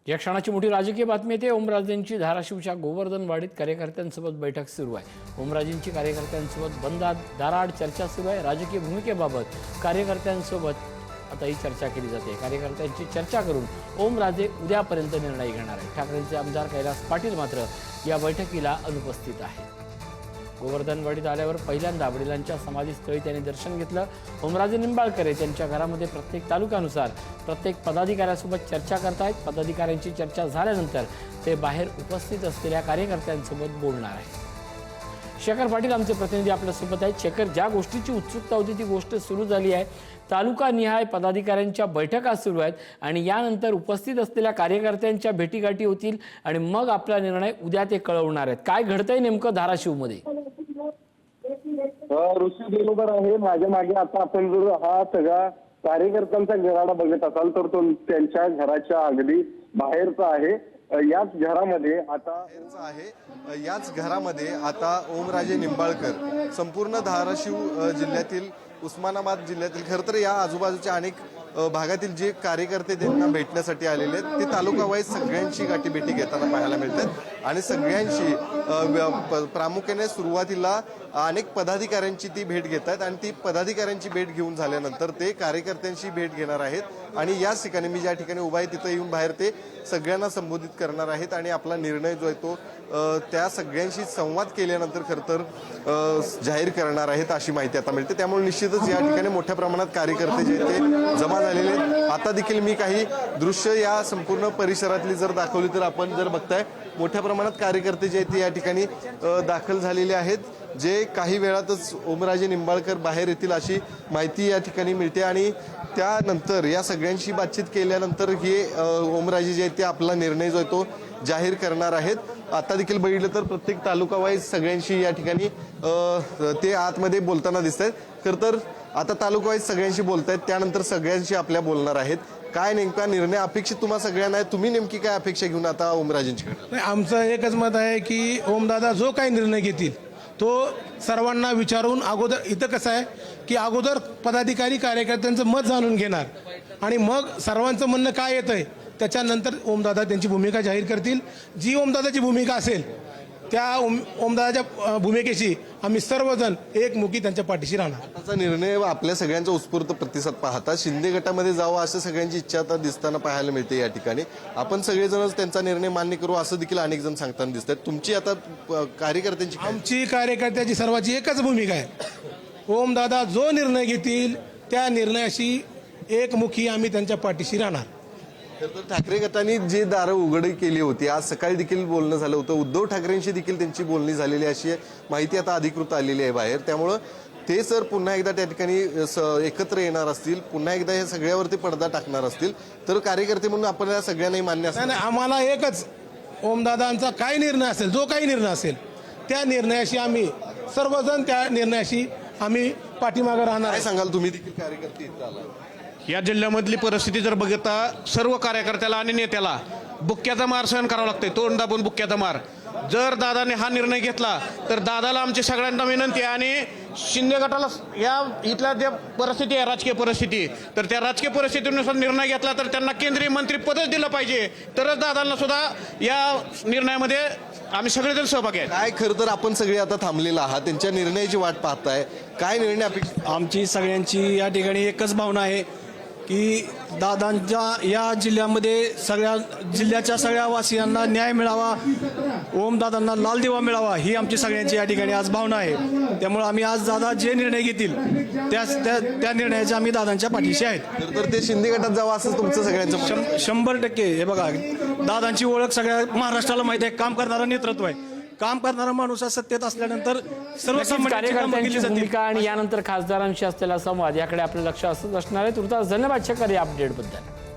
या क्षणाची मोठी राजकीय बातमी येते। ओमराजेंची धाराशिवच्या गोवर्धनवाडीत कार्यकर्त्यांसोबत बैठक सुरू आहे। ओमराजेंची कार्यकर्त्यांसोबत बंद दाराआड चर्चा सुरू आहे। राजकीय भूमिकेबाबत कार्यकर्त्यांसोबत आता ही चर्चा केली जाते। कार्यकर्त्यांची चर्चा करून ओमराजे उद्यापर्यंत निर्णय घेणार आहेत। ठाकरेंचे आमदार कैलास पाटील मात्र या बैठकीला अनुपस्थित आहेत। गोवर्धनवाडीत आल्यावर पहिल्यांदा वडिलांच्या समाधीस्थळी त्यांनी दर्शन घेतलं। ओमराजे निंबाळकर त्यांच्या घरामध्ये प्रत्येक तालुक्यानुसार प्रत्येक पदाधिकाऱ्यासोबत चर्चा करतायत। पदाधिकाऱ्यांची चर्चा झाल्यानंतर ते बाहेर उपस्थित असलेल्या कार्यकर्त्यांसोबत बोलणार आहेत। शेखर पाटील आमचे प्रतिनिधी आपल्यासोबत आहेत। शेखर, ज्या गोष्टीची उत्सुकता होती ती गोष्ट सुरू झाली आहे। तालुकानिहाय पदाधिकाऱ्यांच्या बैठका सुरू आहेत आणि यानंतर उपस्थित असलेल्या कार्यकर्त्यांच्या भेटीगाठी होतील आणि मग आपला निर्णय उद्या ते कळवणार आहेत। काय घडतंय नेमकं धाराशिवमध्ये? ऋषी बरोबर आहे। माझ्या मागे आता आपण जर हा सगळा कार्यकर्त्यांचा घराडा बघत असाल तर तो त्यांच्या घराच्या अगदी बाहेरचा आहे। याच घरामध्ये आता ओमराजे निंबाळकर संपूर्ण धाराशिव जिल्ह्यातील उस्मानाबाद जिल्ह्यातील खरं तर या आजूबाजूच्या अनेक भागातील जे कार्यकर्ते त्यांना भेटण्यासाठी आलेले आहेत ते तालुका वाईज सगळ्यांची गाठीभेटी घेताना पाहायला मिळतात आणि सगळ्यांची प्रामुख्याने सुरुवातीला अनेक पदाधिकाऱ्यांची ती भेट घेत आहेत आणि ती पदाधिकाऱ्यांची भेट घेऊन झाल्यानंतर ते कार्यकर्त्यांची भेट घेणार आहेत आणि याच ठिकाणी मी ज्या ठिकाणी उभा आहे तिथं येऊन बाहेर ते सगळ्यांना संबोधित करणार आहेत आणि आपला निर्णय जो आहे तो त्या सगळ्यांशी संवाद केल्यानंतर खरं तर जाहीर करणार आहेत अशी माहिती आता मिळते। त्यामुळे निश्चितच या ठिकाणी मोठ्या प्रमाणात कार्यकर्ते जे ते जमा झालेले आहेत। आता देखील मी काही दृश्य या संपूर्ण परिसरातली जर दाखवली तर आपण जर बघताय मोठ्या प्रमाणात कार्यकर्ते जे ते या ठिकाणी दाखल झालेले आहेत, जे काही वेळातच ओमराजे निंबाळकर बाहेर येतील अशी माहिती या ठिकाणी मिळते आणि त्यानंतर या सगळ्यांशी बातचीत केल्यानंतर हे ओमराजे जे ते आपला निर्णय जो आहे तो जाहीर करणार आहेत। आता देखील बघितलं तर प्रत्येक तालुका वाईज सगळ्यांशी या ठिकाणी ते आतमध्ये बोलताना दिसत आहेत। खरं तर आता तालुका वाईज सगळ्यांशी बोलतायत, त्यानंतर सगळ्यांशी आपल्या बोलणार आहेत। काय नेमका निर्णय अपेक्षित तुम्हा सगळ्यांना आहे? तुम्ही नेमकी काय अपेक्षा घेऊन आता ओमराजेंची? आमचं एकच मत आहे की ओमदादा जो काही निर्णय घेतील तो सर्वांना विचारून अगोदर इथं कसं आहे की अगोदर पदाधिकारी कार्यकर्त्यांचं मत जाणून घेणार आणि मग सर्वांचं म्हणणं काय येतंय त्याच्यानंतर ओमदादा त्यांची भूमिका जाहीर करतील। जी ओमदादाची भूमिका असेल त्या ओमदादाच्या भूमिकेशी आम्ही सर्वजण एकमुखी त्यांच्या पाठीशी राहणार। आताचा निर्णय आपल्या सगळ्यांचा उत्स्फूर्त प्रतिसाद पाहता शिंदे गटामध्ये जावं असं सगळ्यांची इच्छा आता दिसताना पाहायला मिळते। या ठिकाणी आपण सगळेजणच त्यांचा निर्णय मान्य करू असं देखील अनेक जण सांगताना दिसतात। तुमची आता कार्यकर्त्यांची आमची कार्यकर्त्याची सर्वांची एकच भूमिका आहे। ओमदादा जो निर्णय घेतील त्या निर्णयाशी एकमुखी आम्ही त्यांच्या पाठीशी राहणार। तर ठाकरे गटाने जे दारं उघडी केली होती, आज सकाळी देखील बोलणं झालं होतं। उद्धव ठाकरेंशी देखील त्यांची बोलणी झालेली अशी माहिती आता अधिकृत आलेली आहे बाहेर। त्यामुळं ते सर पुन्हा एकदा त्या ठिकाणी एकत्र येणार असतील, पुन्हा एकदा हे सगळ्यावरती पडदा टाकणार असतील तर कार्यकर्ते म्हणून आपल्याला सगळ्यांनाही मान्य असेल। नाही, आम्हाला एकच ओमदादांचा काय निर्णय असेल, जो काही निर्णय असेल त्या निर्णयाशी आम्ही सर्वजण त्या निर्णयाशी आम्ही पाठीमागे राहणार। काय सांगाल तुम्ही देखील कार्यकर्ते इथं आला? या जिल्ह्यामधली परिस्थिती जर बघता सर्व कार्यकर्त्याला आणि नेत्याला बुक्क्याचा मार सहन करावा लागतोय, तोंड दाबून बुक्क्याचा मार। जर दादाने हा निर्णय घेतला तर दादाला आमची सगळ्यांना विनंती आहे आणि शिंदे गटाला या इथल्या जे परिस्थिती आहे राजकीय परिस्थिती, तर त्या राजकीय परिस्थितीनुसार निर्णय घेतला तर त्यांना केंद्रीय मंत्रीपदच दिलं पाहिजे, तरच दादांना सुद्धा या निर्णयामध्ये आम्ही सगळेजण सहभागी आहे। काय खरं तर आपण सगळे आता थांबलेला आहात, त्यांच्या निर्णयाची वाट पाहताय, काय निर्णय अपेक्षित? आमची सगळ्यांची या ठिकाणी एकच भावना आहे की दादांच्या या जिल्ह्यामध्ये सगळ्या जिल्ह्याच्या सगळ्या वासियांना न्याय मिळावा, ओमदादांना लाल दिवा मिळावा ही आमची सगळ्यांची या ठिकाणी आज भावना आहे। त्यामुळे आम्ही आज दादा जे निर्णय घेतील त्या निर्णयाचे आम्ही दादांच्या पाठीशी आहेत। तर ते शिंदे गटात जावं असं तुमचं सगळ्यांचं 100% हे बघा, दादांची ओळख सगळ्या महाराष्ट्राला माहिती आहे। काम करणारा नेतृत्व आहे, काम करणारा माणूस सत्तेत असल्यानंतर सर्वसामान्य कार्यकर्त्यांची भूमिका आणि यानंतर खासदारांशी असलेला संवाद याकडे आपलं लक्ष असंच असणार आहे। तुर्तास धन्यवाद शेखर या अपडेटबद्दल।